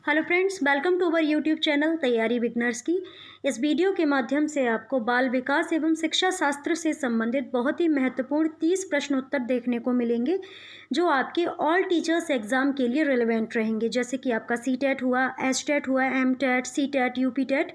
Hello friends, welcome to our YouTube channel तैयारी beginners की। इस वीडियो के माध्यम से आपको बाल विकास एवं शिक्षा शास्त्र से संबंधित बहुत ही महत्वपूर्ण 30 प्रश्नोत्तर देखने को मिलेंगे जो आपके ऑल टीचर्स एग्ज़ाम के लिए रिलेवेंट रहेंगे। जैसे कि आपका सी-टेट हुआ, एच-टेट हुआ, एम-टेट, सी-टेट, यूपी-टेट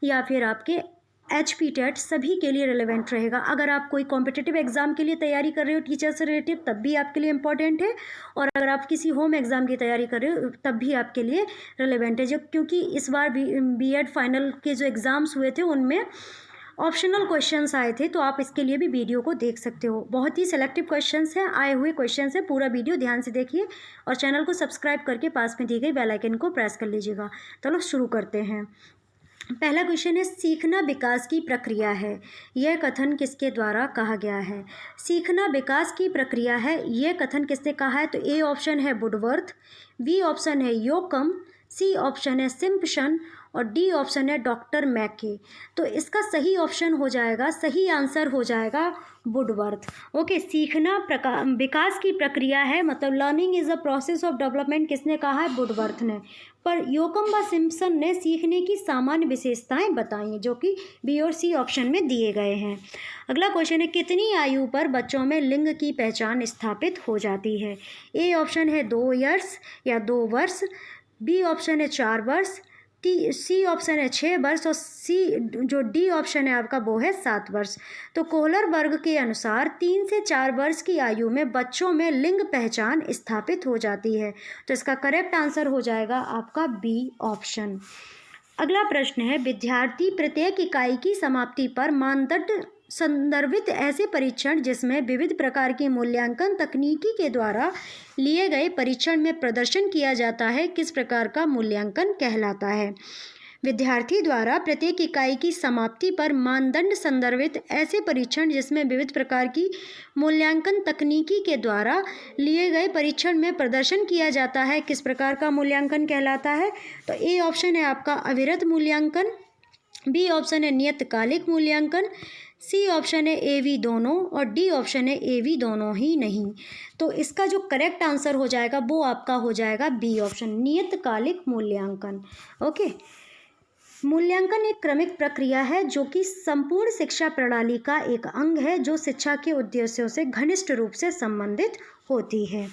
या फिर आपके एच-पी-टेट, सभी के लिए रिलेवेंट रहेगा। अगर आप कोई कॉम्पिटिटिव एग्ज़ाम के लिए तैयारी कर रहे हो टीचर से रिलेटिव, तब भी आपके लिए इम्पॉर्टेंट है, और अगर आप किसी होम एग्ज़ाम की तैयारी कर रहे हो तब भी आपके लिए रिलेवेंट है। जो क्योंकि इस बार बी.एड फाइनल के जो एग्ज़ाम्स हुए थे उनमें ऑप्शनल क्वेश्चंस आए थे, तो आप इसके लिए भी वीडियो को देख सकते हो। बहुत ही सेलेक्टिव क्वेश्चंस हैं, आए हुए क्वेश्चंस हैं। पूरा वीडियो ध्यान से देखिए और चैनल को सब्सक्राइब करके पास में दी गई बेल आइकन को प्रेस कर लीजिएगा। चलो शुरू करते हैं। पहला क्वेश्चन है, सीखना विकास की प्रक्रिया है, यह कथन किसके द्वारा कहा गया है? सीखना विकास की प्रक्रिया है, यह कथन किसने कहा है? तो ए ऑप्शन है वुडवर्थ, बी ऑप्शन है योकम, सी ऑप्शन है सिम्पसन और डी ऑप्शन है डॉक्टर मैके। तो इसका सही ऑप्शन हो जाएगा, सही आंसर हो जाएगा वुडवर्थ। ओके, सीखना विकास की प्रक्रिया है, मतलब learning is a process of development, किसने कहा है? वुडवर्थ ने। पर योकम व सिम्पसन ने सीखने की सामान्य विशेषताएं बताई जो कि बी और सी ऑप्शन में दिए गए हैं। अगला क्वेश्चन है, कितनी आयु पर बच्चों में लिंग की पहचान स्थापित हो जाती है? ए ऑप्शन है 2 ईयर्स या 2 वर्ष, बी ऑप्शन है 4 वर्ष, सी ऑप्शन है 6 वर्ष और जो डी ऑप्शन है आपका वो है 7 वर्ष। तो कोहलर वर्ग के अनुसार 3 से 4 वर्ष की आयु में बच्चों में लिंग पहचान स्थापित हो जाती है। तो इसका करेक्ट आंसर हो जाएगा आपका बी ऑप्शन। अगला प्रश्न है, विद्यार्थी प्रत्येक इकाई की समाप्ति पर मानदंड संदर्भित ऐसे परीक्षण जिसमें विविध प्रकार की मूल्यांकन तकनीकी के द्वारा लिए गए परीक्षण में प्रदर्शन किया जाता है, किस प्रकार का मूल्यांकन कहलाता है? विद्यार्थी द्वारा प्रत्येक इकाई की समाप्ति पर मानदंड संदर्भित ऐसे परीक्षण जिसमें विविध प्रकार की मूल्यांकन तकनीकी के द्वारा लिए गए परीक्षण में प्रदर्शन किया जाता है, किस प्रकार का मूल्यांकन कहलाता है? तो ए ऑप्शन है आपका अविरत मूल्यांकन, बी ऑप्शन है नियतकालिक मूल्यांकन, सी ऑप्शन है ए वी दोनों और डी ऑप्शन है ए वी दोनों ही नहीं। तो इसका जो करेक्ट आंसर हो जाएगा वो आपका हो जाएगा बी ऑप्शन, नियतकालिक मूल्यांकन। ओके, मूल्यांकन एक क्रमिक प्रक्रिया है जो कि संपूर्ण शिक्षा प्रणाली का एक अंग है जो शिक्षा के उद्देश्यों से घनिष्ठ रूप से संबंधित होती है।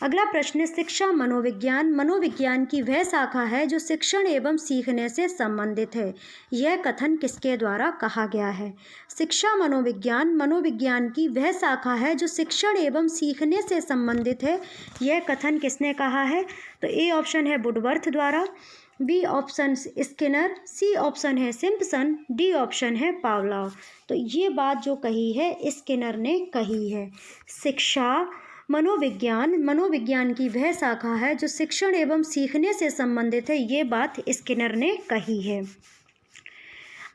अगला प्रश्न है, शिक्षा मनोविज्ञान मनोविज्ञान की वह शाखा है जो शिक्षण एवं सीखने से संबंधित है, यह कथन किसके द्वारा कहा गया है? शिक्षा मनोविज्ञान मनोविज्ञान की वह शाखा है जो शिक्षण एवं सीखने से संबंधित है, यह कथन किसने कहा है? तो ए ऑप्शन है वुडवर्थ द्वारा, B option Skinner, C option है सिम्पसन, डी ऑप्शन है पावलोव। तो ये बात जो कही है स्किनर ने कही है। शिक्षा मनोविज्ञान की वह शाखा है जो शिक्षण एवं सीखने से संबंधित है, ये बात स्किनर ने कही है।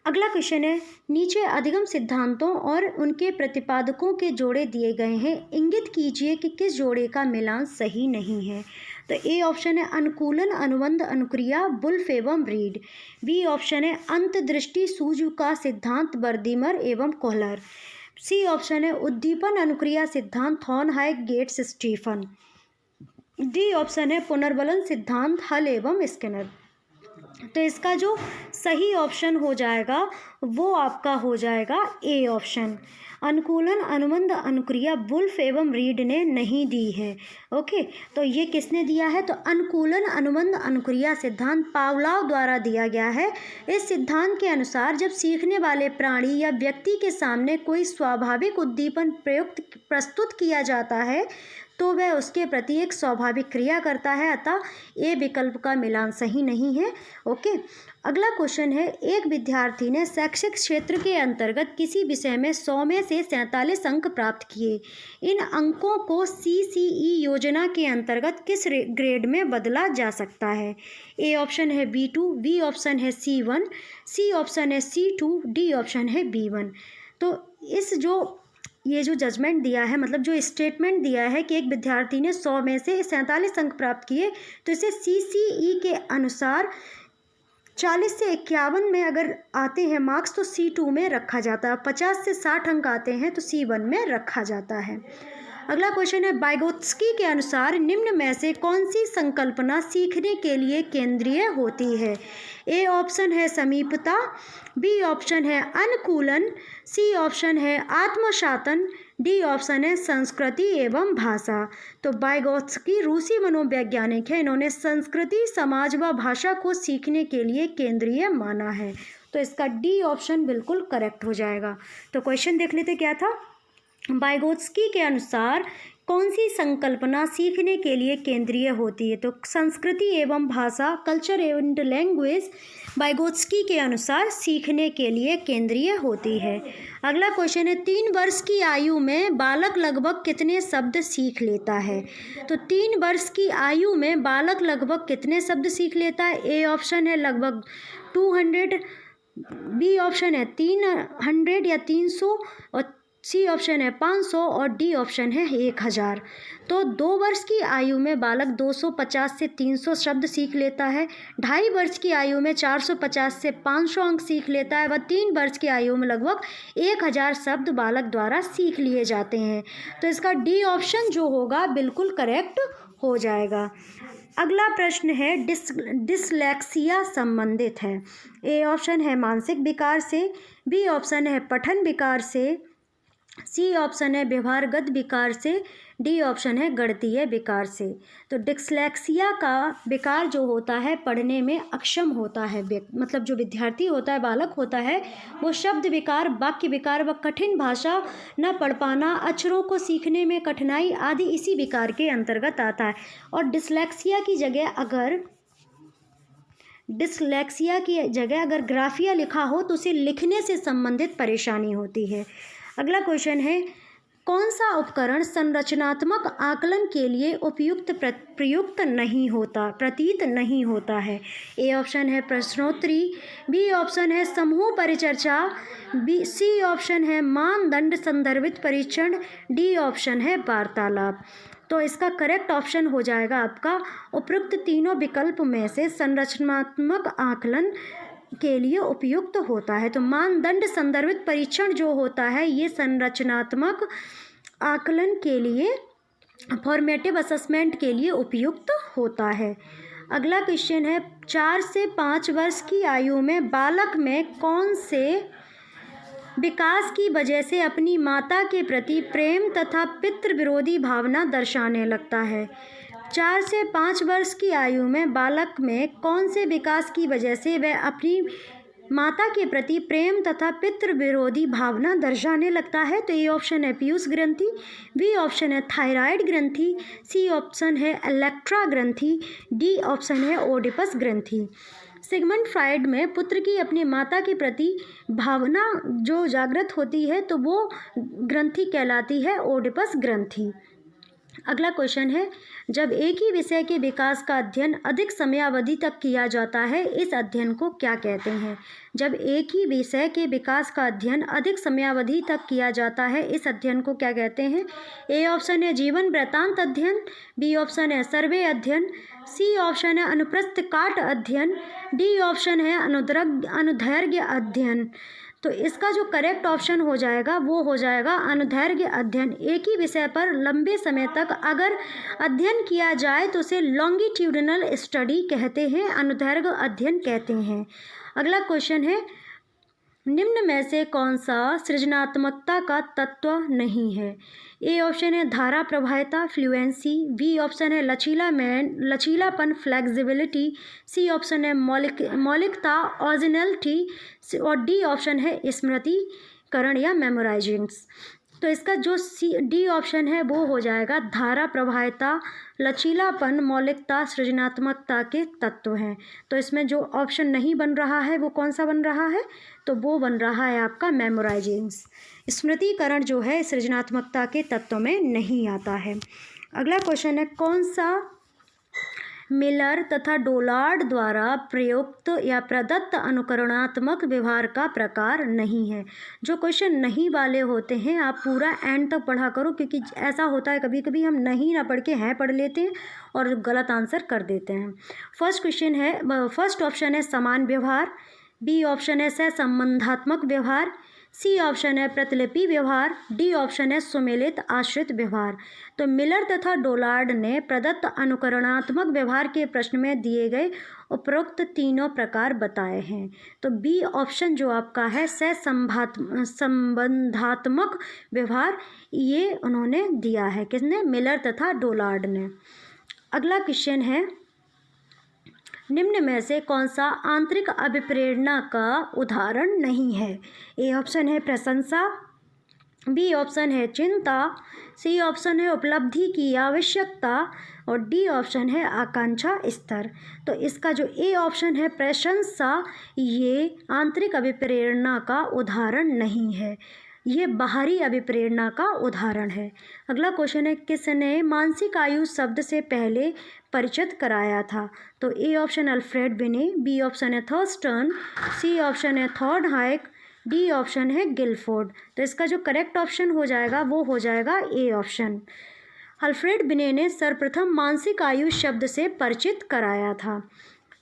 अगला क्वेश्चन है, नीचे अधिगम सिद्धांतों और उनके प्रतिपादकों के जोड़े दिए गए हैं, इंगित कीजिए कि किस जोड़े का मिलान सही नहीं है? तो ए ऑप्शन है अनुकूलन अनुबंध अनुक्रिया वुल्फ एवं रीड, बी ऑप्शन है अंतदृष्टि सूझ का सिद्धांत बर्दिमर एवं कोहलर, सी ऑप्शन है उद्दीपन अनुक्रिया सिद्धांत थॉर्नहाइक गेट्स स्टीफन, डी ऑप्शन है पुनर्बलन सिद्धांत हल एवं स्किनर। तो इसका जो सही ऑप्शन हो जाएगा वो आपका हो जाएगा ए ऑप्शन, अनुकूलन अनुबंध अनुक्रिया वुल्फ एवं रीड ने नहीं दी है। ओके, तो ये किसने दिया है? तो अनुकूलन अनुबंध अनुक्रिया सिद्धांत पावलोव द्वारा दिया गया है। इस सिद्धांत के अनुसार जब सीखने वाले प्राणी या व्यक्ति के सामने कोई स्वाभाविक उद्दीपन प्रस्तुत किया जाता है तो वह उसके प्रति एक स्वाभाविक क्रिया करता है, अतः ए विकल्प का मिलान सही नहीं है। ओके, अगला क्वेश्चन है, एक विद्यार्थी ने शैक्षिक क्षेत्र के अंतर्गत किसी विषय में 100 में से 47 अंक प्राप्त किए, इन अंकों को CCE योजना के अंतर्गत किस ग्रेड में बदला जा सकता है? ए ऑप्शन है B2, बी ऑप्शन है C1, सी ऑप्शन है C2, डी ऑप्शन है B1। तो ये जो जजमेंट दिया है, मतलब जो स्टेटमेंट दिया है कि एक विद्यार्थी ने 100 में से 47 अंक प्राप्त किए, तो इसे CCE के अनुसार 40 से 51 में अगर आते हैं मार्क्स तो C2 में रखा जाता है, 50 से 60 अंक आते हैं तो C1 में रखा जाता है। अगला क्वेश्चन है, वाइगोत्स्की के अनुसार निम्न में से कौन सी संकल्पना सीखने के लिए केंद्रीय होती है? ए ऑप्शन है समीपता, बी ऑप्शन है अनुकूलन, सी ऑप्शन है आत्मशातन, डी ऑप्शन है संस्कृति एवं भाषा। तो वाइगोत्स्की रूसी मनोवैज्ञानिक है, इन्होंने संस्कृति, समाज व भाषा को सीखने के लिए केंद्रीय माना है। तो इसका डी ऑप्शन बिल्कुल करेक्ट हो जाएगा। तो क्वेश्चन देख लेते क्या था। वाइगोत्स्की के अनुसार कौन सी संकल्पना सीखने के लिए केंद्रीय होती है? तो संस्कृति एवं भाषा, कल्चर एंड लैंग्वेज, वाइगोत्स्की के अनुसार सीखने के लिए केंद्रीय होती है। अगला क्वेश्चन है, 3 वर्ष की आयु में बालक लगभग कितने शब्द सीख लेता है? तो 3 वर्ष की आयु में बालक लगभग कितने शब्द सीख लेता है? ए ऑप्शन है लगभग 200, बी ऑप्शन है 300 या 300, और सी ऑप्शन है 500, और डी ऑप्शन है 1000। तो 2 वर्ष की आयु में बालक 250 से 300 शब्द सीख लेता है, 2.5 वर्ष की आयु में 450 से 500 अंक सीख लेता है, व 3 वर्ष की आयु में लगभग 1000 शब्द बालक द्वारा सीख लिए जाते हैं। तो इसका डी ऑप्शन जो होगा बिल्कुल करेक्ट हो जाएगा। अगला प्रश्न है, डिसलेक्सिया संबंधित है। ए ऑप्शन है मानसिक विकार से, बी ऑप्शन है पठन विकार से, सी ऑप्शन है व्यवहारगत विकार से, डी ऑप्शन है गणितीय विकार से। तो डिसलेक्सिया का विकार जो होता है पढ़ने में अक्षम होता है, मतलब जो विद्यार्थी होता है, बालक होता है, वो शब्द विकार, वाक्य विकार व कठिन भाषा न पढ़ पाना, अक्षरों को सीखने में कठिनाई आदि इसी विकार के अंतर्गत आता है। और डिसलेक्सिया की जगह अगर ग्राफिया लिखा हो तो उसे लिखने से संबंधित परेशानी होती है। अगला क्वेश्चन है, कौन सा उपकरण संरचनात्मक आकलन के लिए प्रतीत नहीं होता है? ए ऑप्शन है प्रश्नोत्तरी, बी ऑप्शन है समूह परिचर्चा, सी ऑप्शन है मानदंड संदर्भित परीक्षण, डी ऑप्शन है वार्तालाप। तो इसका करेक्ट ऑप्शन हो जाएगा आपका उपरोक्त तीनों विकल्प में से संरचनात्मक आकलन के लिए उपयुक्त होता है। तो मानदंड संदर्भित परीक्षण जो होता है ये संरचनात्मक आकलन के लिए, फॉर्मेटिव असेसमेंट के लिए उपयुक्त होता है। अगला क्वेश्चन है, 4 से 5 वर्ष की आयु में बालक में कौन से विकास की वजह से अपनी माता के प्रति प्रेम तथा पितृ विरोधी भावना दर्शाने लगता है? 4 से 5 वर्ष की आयु में बालक में कौन से विकास की वजह से वह अपनी माता के प्रति प्रेम तथा पितृ विरोधी भावना दर्शाने लगता है? तो ए ऑप्शन है पीयूष ग्रंथि, बी ऑप्शन है थायराइड ग्रंथि, सी ऑप्शन है इलेक्ट्रा ग्रंथि, डी ऑप्शन है ओडिपस ग्रंथि। सिगमंड फ्राइड में पुत्र की अपनी माता के प्रति भावना जो जागृत होती है तो वो ग्रंथि कहलाती है ओडिपस ग्रंथि। अगला क्वेश्चन है, जब एक ही विषय के विकास का अध्ययन अधिक समयावधि तक किया जाता है इस अध्ययन को क्या कहते हैं? जब एक ही विषय के विकास का अध्ययन अधिक समयावधि तक किया जाता है इस अध्ययन को क्या कहते हैं? ए ऑप्शन है जीवन वृत्तांत अध्ययन, बी ऑप्शन है सर्वे अध्ययन, सी ऑप्शन है अनुप्रस्थ काट अध्ययन, डी ऑप्शन है अनुदैर्घ्य अध्ययन। तो इसका जो करेक्ट ऑप्शन हो जाएगा वो हो जाएगा अनुदैर्घ्य अध्ययन। एक ही विषय पर लंबे समय तक अगर अध्ययन किया जाए तो उसे लॉन्गिट्यूडिनल स्टडी कहते हैं, अनुदैर्घ्य अध्ययन कहते हैं। अगला क्वेश्चन है, निम्न में से कौन सा सृजनात्मकता का तत्व नहीं है? ए ऑप्शन है धारा प्रवाहिता फ्लुएंसी, बी ऑप्शन है लचीलापन फ्लेक्सिबिलिटी, सी ऑप्शन है मौलिकता ओरिजिनलिटी, और डी ऑप्शन है स्मृतिकरण या मेमोराइजिंग्स। तो इसका जो डी ऑप्शन है वो हो जाएगा धारा प्रवाहिता, लचीलापन, मौलिकता, सृजनात्मकता के तत्व हैं। तो इसमें जो ऑप्शन नहीं बन रहा है वो कौन सा बन रहा है? तो वो बन रहा है आपका मेमोराइजिंग्स। स्मृतिकरण जो है सृजनात्मकता के तत्व में नहीं आता है। अगला क्वेश्चन है, कौन सा मिलर तथा डोलार्ड द्वारा प्रयुक्त या प्रदत्त अनुकरणात्मक व्यवहार का प्रकार नहीं है? जो क्वेश्चन नहीं वाले होते हैं आप पूरा एंड तक पढ़ा करो, क्योंकि ऐसा होता है कभी कभी हम नहीं ना पढ़ के हैं पढ़ लेते हैं और गलत आंसर कर देते हैं। फर्स्ट ऑप्शन है समान व्यवहार, बी ऑप्शन है सहसंबंधात्मक व्यवहार, सी ऑप्शन है प्रतिलिपि व्यवहार, डी ऑप्शन है सुमेलित आश्रित व्यवहार। तो मिलर तथा डोलार्ड ने प्रदत्त अनुकरणात्मक व्यवहार के प्रश्न में दिए गए उपरोक्त तीनों प्रकार बताए हैं। तो बी ऑप्शन जो आपका है संबंधात्मक व्यवहार, ये उन्होंने दिया है, किसने? मिलर तथा डोलार्ड ने। अगला क्वेश्चन है, निम्न में से कौन सा आंतरिक अभिप्रेरणा का उदाहरण नहीं है? ए ऑप्शन है प्रशंसा, बी ऑप्शन है चिंता, सी ऑप्शन है उपलब्धि की आवश्यकता और डी ऑप्शन है आकांक्षा स्तर। तो इसका जो ए ऑप्शन है प्रशंसा, ये आंतरिक अभिप्रेरणा का उदाहरण नहीं है, ये बाहरी अभिप्रेरणा का उदाहरण है। अगला क्वेश्चन है, किसने मानसिक आयु शब्द से पहले परिचित कराया था? तो ए ऑप्शन अल्फ्रेड बिने, बी ऑप्शन है थर्स्टन, सी ऑप्शन है थॉर्नहाइक, डी ऑप्शन है गिलफोर्ड। तो इसका जो करेक्ट ऑप्शन हो जाएगा वो हो जाएगा ए ऑप्शन। अल्फ्रेड बिने ने सर्वप्रथम मानसिक आयु शब्द से परिचित कराया था।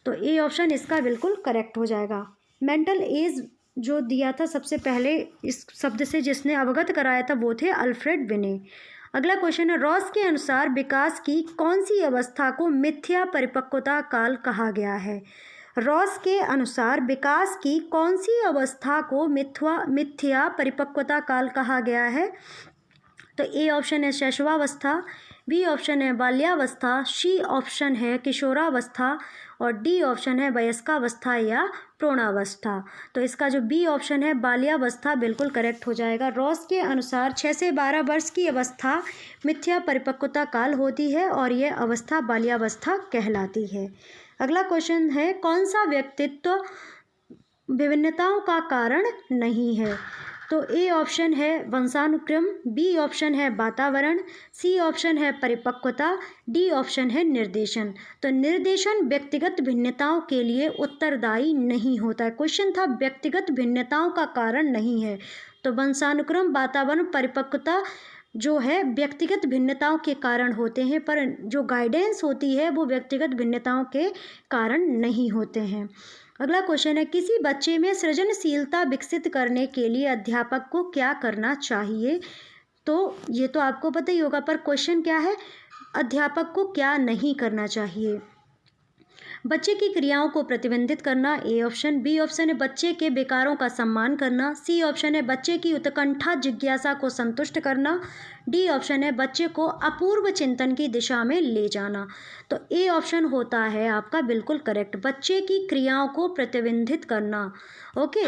तो ए ऑप्शन इसका बिल्कुल करेक्ट हो जाएगा। मेंटल एज जो दिया था सबसे पहले इस शब्द से जिसने अवगत कराया था वो थे अल्फ्रेड बिने। अगला क्वेश्चन है, रॉस के अनुसार विकास की कौन सी अवस्था को मिथ्या परिपक्वता काल कहा गया है? रॉस के अनुसार विकास की कौन सी अवस्था को मिथ्या परिपक्वता काल कहा गया है? तो ए ऑप्शन है शैशवावस्था, बी ऑप्शन है बाल्यावस्था, सी ऑप्शन है किशोरावस्था और डी ऑप्शन है वयस्कावस्था या प्रौढ़ावस्था। तो इसका जो बी ऑप्शन है बाल्यावस्था बिल्कुल करेक्ट हो जाएगा। रॉस के अनुसार 6 से 12 वर्ष की अवस्था मिथ्या परिपक्वता काल होती है और यह अवस्था बाल्यावस्था कहलाती है। अगला क्वेश्चन है, कौन सा व्यक्तित्व विभिन्नताओं का कारण नहीं है? तो ए ऑप्शन है वंशानुक्रम, बी ऑप्शन है वातावरण, सी ऑप्शन है परिपक्वता, डी ऑप्शन है निर्देशन। तो निर्देशन व्यक्तिगत भिन्नताओं के लिए उत्तरदायी नहीं होता है। क्वेश्चन था व्यक्तिगत भिन्नताओं का कारण नहीं है, तो वंशानुक्रम, वातावरण, परिपक्वता जो है व्यक्तिगत भिन्नताओं के कारण होते हैं, पर जो गाइडेंस होती है वो व्यक्तिगत भिन्नताओं के कारण नहीं होते हैं। अगला क्वेश्चन है, किसी बच्चे में सृजनशीलता विकसित करने के लिए अध्यापक को क्या करना चाहिए? तो ये तो आपको पता ही होगा, पर क्वेश्चन क्या है, अध्यापक को क्या नहीं करना चाहिए? बच्चे की क्रियाओं को प्रतिबंधित करना, ए ऑप्शन, बी ऑप्शन है बच्चे के विकारों का सम्मान करना, सी ऑप्शन है बच्चे की उत्कंठा जिज्ञासा को संतुष्ट करना, डी ऑप्शन है बच्चे को अपूर्व चिंतन की दिशा में ले जाना। तो ए ऑप्शन होता है आपका बिल्कुल करेक्ट, बच्चे की क्रियाओं को प्रतिबंधित करना। ओके,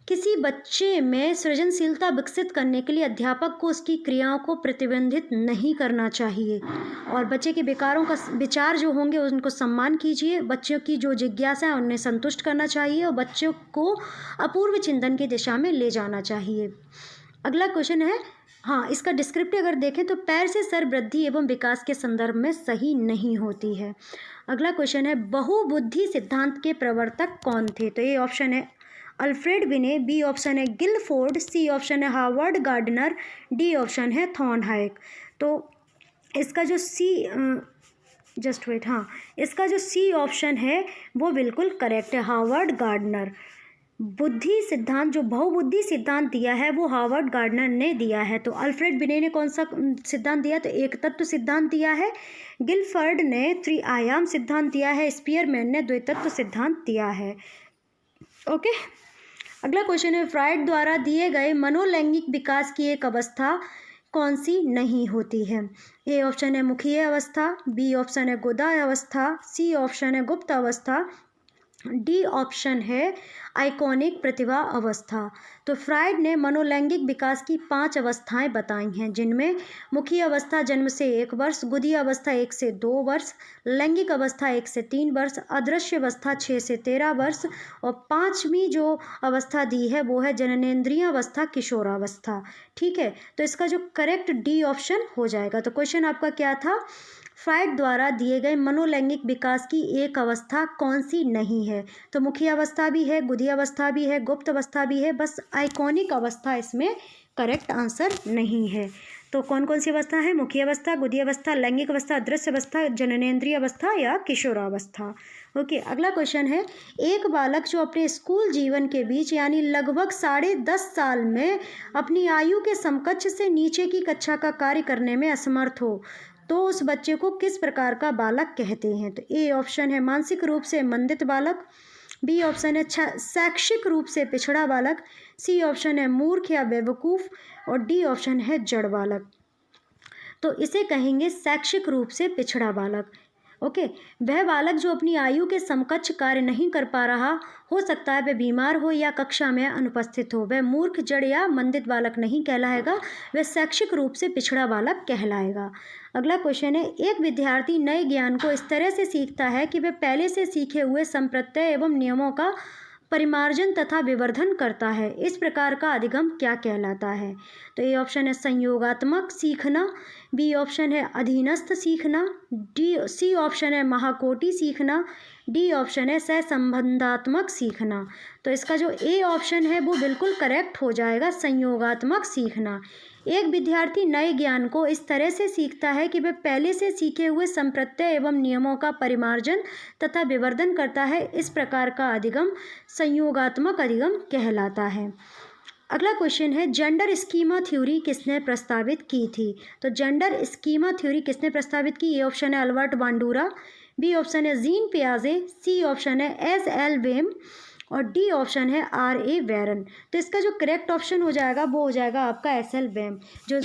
किसी बच्चे में सृजनशीलता विकसित करने के लिए अध्यापक को उसकी क्रियाओं को प्रतिबंधित नहीं करना चाहिए और बच्चे के विकारों का विचार जो होंगे उनको सम्मान कीजिए, बच्चों की जो जिज्ञासा है उन्हें संतुष्ट करना चाहिए और बच्चों को अपूर्व चिंतन की दिशा में ले जाना चाहिए। अगला क्वेश्चन है, हाँ, इसका डिस्क्रिप्टिव अगर देखें तो पैर से सर वृद्धि एवं विकास के संदर्भ में सही नहीं होती है। अगला क्वेश्चन है, बहुबुद्धि सिद्धांत के प्रवर्तक कौन थे? तो ए ऑप्शन है अल्फ्रेड बिने, बी ऑप्शन है गिलफोर्ड, सी ऑप्शन है हार्वर्ड गार्डनर, डी ऑप्शन है थॉर्नहाइक। तो इसका जो इसका जो सी ऑप्शन है वो बिल्कुल करेक्ट है, हार्वर्ड गार्डनर। बुद्धि सिद्धांत जो बहुबुद्धि सिद्धांत दिया है वो हार्वर्ड गार्डनर ने दिया है। तो अल्फ्रेड बिने ने कौन सा सिद्धांत दिया? तो एक तत्व सिद्धांत दिया है। गिलफर्ड ने त्रिआयाम सिद्धांत दिया है। स्पीयरमैन ने द्वितत्व सिद्धांत दिया है। ओके, अगला क्वेश्चन है, फ्राइड द्वारा दिए गए मनोलैंगिक विकास की एक अवस्था कौन सी नहीं होती है? ए ऑप्शन है मुखीय अवस्था, बी ऑप्शन है गोदा अवस्था, सी ऑप्शन है गुप्त अवस्था, डी ऑप्शन है आइकॉनिक प्रतिभा अवस्था। तो फ्राइड ने मनोलैंगिक विकास की 5 अवस्थाएं बताई हैं, जिनमें मुखीय अवस्था जन्म से 1 वर्ष, गुदी अवस्था 1 से 2 वर्ष, लैंगिक अवस्था 1 से 3 वर्ष, अदृश्य अवस्था 6 से 13 वर्ष और 5वीं जो अवस्था दी है वो है जननेंद्रिय अवस्था, किशोरावस्था। ठीक है, तो इसका जो करेक्ट डी ऑप्शन हो जाएगा। तो क्वेश्चन आपका क्या था? फ्राइड द्वारा दिए गए मनोलैंगिक विकास की एक अवस्था कौन सी नहीं है? तो मुखीय अवस्था भी है, गुदी अवस्था भी है, गुप्त अवस्था भी है, बस आइकॉनिक अवस्था इसमें करेक्ट आंसर नहीं है। तो कौन कौन सी अवस्था है? मुखीय अवस्था, गुदी अवस्था, लैंगिक अवस्था, अदृश्य अवस्था, जननेंद्रिय अवस्था या किशोरावस्था। ओके, अगला क्वेश्चन है, एक बालक जो अपने स्कूल जीवन के बीच यानी लगभग 10.5 साल में अपनी आयु के समकक्ष से नीचे की कक्षा का कार्य करने में असमर्थ हो तो उस बच्चे को किस प्रकार का बालक कहते हैं? तो ए ऑप्शन है मानसिक रूप से मंदित बालक, बी ऑप्शन है शैक्षिक रूप से पिछड़ा बालक, सी ऑप्शन है मूर्ख या बेवकूफ़ और डी ऑप्शन है जड़ बालक। तो इसे कहेंगे शैक्षिक रूप से पिछड़ा बालक। ओके, वह बालक जो अपनी आयु के समकक्ष कार्य नहीं कर पा रहा, हो सकता है वह बीमार हो या कक्षा में अनुपस्थित हो, वह मूर्ख, जड़ या मंदित बालक नहीं कहलाएगा, वह शैक्षिक रूप से पिछड़ा बालक कहलाएगा। अगला क्वेश्चन है, एक विद्यार्थी नए ज्ञान को इस तरह से सीखता है कि वह पहले से सीखे हुए संप्रत्यय एवं नियमों का परिमार्जन तथा विवर्धन करता है, इस प्रकार का अधिगम क्या कहलाता है? तो ए ऑप्शन है संयोगात्मक सीखना, बी ऑप्शन है अधीनस्थ सीखना, सी ऑप्शन है महाकोटि सीखना, डी ऑप्शन है सहसंबंधात्मक सीखना। तो इसका जो ए ऑप्शन है वो बिल्कुल करेक्ट हो जाएगा, संयोगात्मक सीखना। एक विद्यार्थी नए ज्ञान को इस तरह से सीखता है कि वह पहले से सीखे हुए संप्रत्यय एवं नियमों का परिमार्जन तथा विवर्धन करता है, इस प्रकार का अधिगम संयोगात्मक अधिगम कहलाता है। अगला क्वेश्चन है, जेंडर स्कीमा थ्योरी किसने प्रस्तावित की थी? तो जेंडर स्कीमा थ्योरी किसने प्रस्तावित की? ए ऑप्शन है अल्बर्ट बांडूरा, बी ऑप्शन है जीन पियाजे, सी ऑप्शन है एस.एल. वेम और डी ऑप्शन है R.A. वेरन। तो इसका जो करेक्ट ऑप्शन हो जाएगा वो हो जाएगा आपका एस.एल. वेम। जो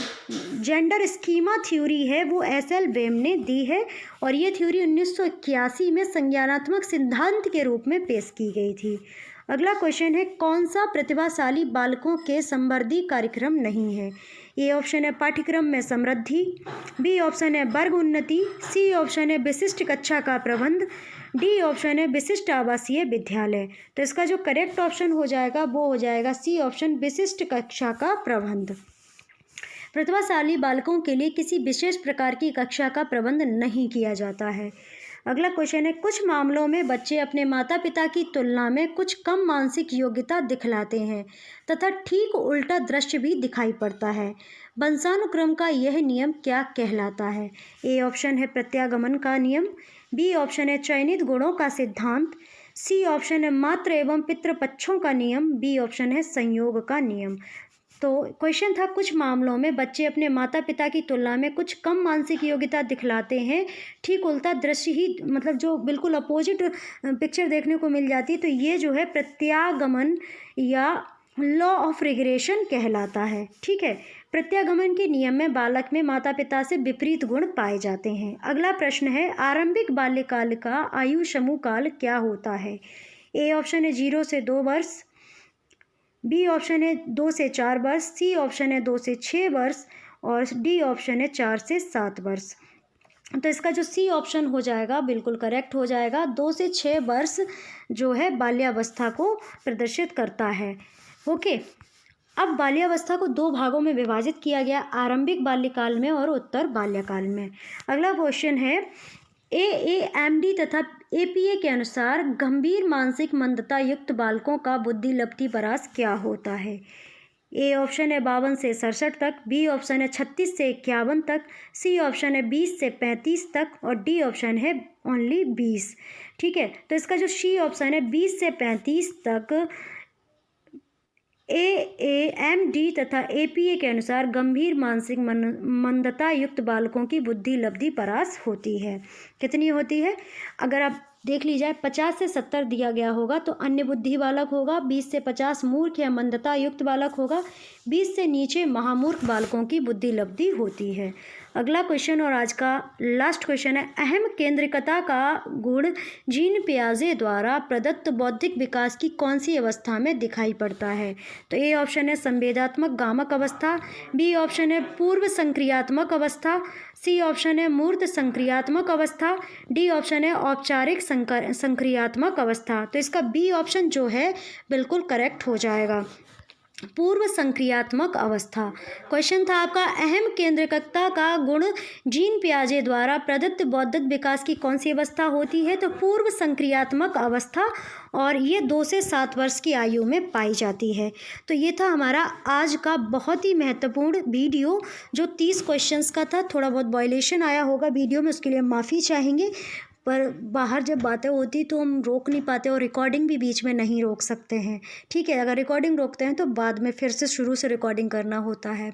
जेंडर स्कीमा थ्योरी है वो एस.एल. वेम ने दी है और ये थ्योरी 1981 में संज्ञानात्मक सिद्धांत के रूप में पेश की गई थी। अगला क्वेश्चन है, कौन सा प्रतिभाशाली बालकों के संवर्धी कार्यक्रम नहीं है? ए ऑप्शन है पाठ्यक्रम में समृद्धि, बी ऑप्शन है वर्ग उन्नति, सी ऑप्शन है विशिष्ट कक्षा का प्रबंध, डी ऑप्शन है विशिष्ट आवासीय विद्यालय। तो इसका जो करेक्ट ऑप्शन हो जाएगा वो हो जाएगा सी ऑप्शन, विशिष्ट कक्षा का प्रबंध। प्रतिभाशाली बालकों के लिए किसी विशेष प्रकार की कक्षा का प्रबंध नहीं किया जाता है। अगला क्वेश्चन है, कुछ मामलों में बच्चे अपने माता पिता की तुलना में कुछ कम मानसिक योग्यता दिखलाते हैं तथा ठीक उल्टा दृश्य भी दिखाई पड़ता है, वंशानुक्रम का यह नियम क्या कहलाता है? ए ऑप्शन है प्रत्यागमन का नियम, बी ऑप्शन है चयनित गुणों का सिद्धांत, सी ऑप्शन है मातृ एवं पितृपक्षों का नियम, बी ऑप्शन है संयोग का नियम। तो क्वेश्चन था, कुछ मामलों में बच्चे अपने माता पिता की तुलना में कुछ कम मानसिक योग्यता दिखलाते हैं, ठीक उल्टा दृश्य ही मतलब जो बिल्कुल अपोजिट पिक्चर देखने को मिल जाती है, तो ये जो है प्रत्यागमन या लॉ ऑफ रिग्रेशन कहलाता है। ठीक है, प्रत्यागमन के नियम में बालक में माता पिता से विपरीत गुण पाए जाते हैं। अगला प्रश्न है, आरंभिक बाल्यकाल का आयु समूह काल क्या होता है? ए ऑप्शन है 0 से 2 वर्ष, बी ऑप्शन है 2 से 4 वर्ष, सी ऑप्शन है 2 से 6 वर्ष और डी ऑप्शन है 4 से 7 वर्ष। तो इसका जो सी ऑप्शन हो जाएगा बिल्कुल करेक्ट हो जाएगा, 2 से 6 वर्ष जो है बाल्यावस्था को प्रदर्शित करता है। ओके, अब बाल्यावस्था को 2 भागों में विभाजित किया गया, आरंभिक बाल्यकाल में और उत्तर बाल्यकाल में। अगला क्वेश्चन है, AAMD तथा APA के अनुसार गंभीर मानसिक मंदता युक्त बालकों का बुद्धि लब्धि परास क्या होता है? ए ऑप्शन है 52 से 67 तक, बी ऑप्शन है 36 से 51 तक, सी ऑप्शन है 20 से 35 तक और डी ऑप्शन है ओनली 20। ठीक है, तो इसका जो सी ऑप्शन है 20 से 35 तक AAMD तथा APA के अनुसार गंभीर मानसिक मंदता युक्त बालकों की बुद्धि लब्धि परास होती है। कितनी होती है? अगर आप देख लीजिए 50 से 70 दिया गया होगा तो अन्य बुद्धि बालक होगा, 20 से 50 मूर्ख या मंदता युक्त बालक होगा, 20 से नीचे महामूर्ख बालकों की बुद्धि लब्धि होती है। अगला क्वेश्चन और आज का लास्ट क्वेश्चन है, अहम केंद्रिकता का गुण जीन पियाजे द्वारा प्रदत्त बौद्धिक विकास की कौन सी अवस्था में दिखाई पड़ता है? तो ए ऑप्शन है संवेदात्मक गामक अवस्था, बी ऑप्शन है पूर्व संक्रियात्मक अवस्था, सी ऑप्शन है मूर्त संक्रियात्मक अवस्था, डी ऑप्शन है औपचारिक संक्रियात्मक अवस्था। तो इसका बी ऑप्शन जो है बिल्कुल करेक्ट हो जाएगा, पूर्व संक्रियात्मक अवस्था। क्वेश्चन था आपका, अहम केंद्रिकता का गुण जीन पियाजे द्वारा प्रदत्त बौद्धिक विकास की कौन सी अवस्था होती है? तो पूर्व संक्रियात्मक अवस्था, और ये 2 से 7 वर्ष की आयु में पाई जाती है। तो ये था हमारा आज का बहुत ही महत्वपूर्ण वीडियो जो 30 क्वेश्चंस का था। थोड़ा बहुत वायलेशन आया होगा वीडियो में, उसके लिए माफ़ी चाहेंगे। पर बाहर जब बातें होती तो हम रोक नहीं पाते और रिकॉर्डिंग भी बीच में नहीं रोक सकते हैं, ठीक है। अगर रिकॉर्डिंग रोकते हैं तो बाद में फिर से शुरू से रिकॉर्डिंग करना होता है।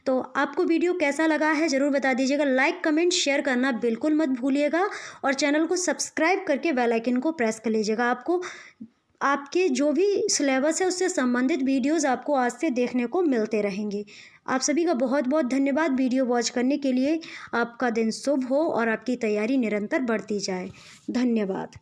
तो आपको वीडियो कैसा लगा है ज़रूर बता दीजिएगा। लाइक कमेंट शेयर करना बिल्कुल मत भूलिएगा और चैनल को सब्सक्राइब करके बेल आइकन को प्रेस कर लीजिएगा। आपको आपके जो भी सिलेबस है उससे संबंधित वीडियोस आपको आज से देखने को मिलते रहेंगे। आप सभी का बहुत बहुत धन्यवाद वीडियो वॉच करने के लिए। आपका दिन शुभ हो और आपकी तैयारी निरंतर बढ़ती जाए। धन्यवाद।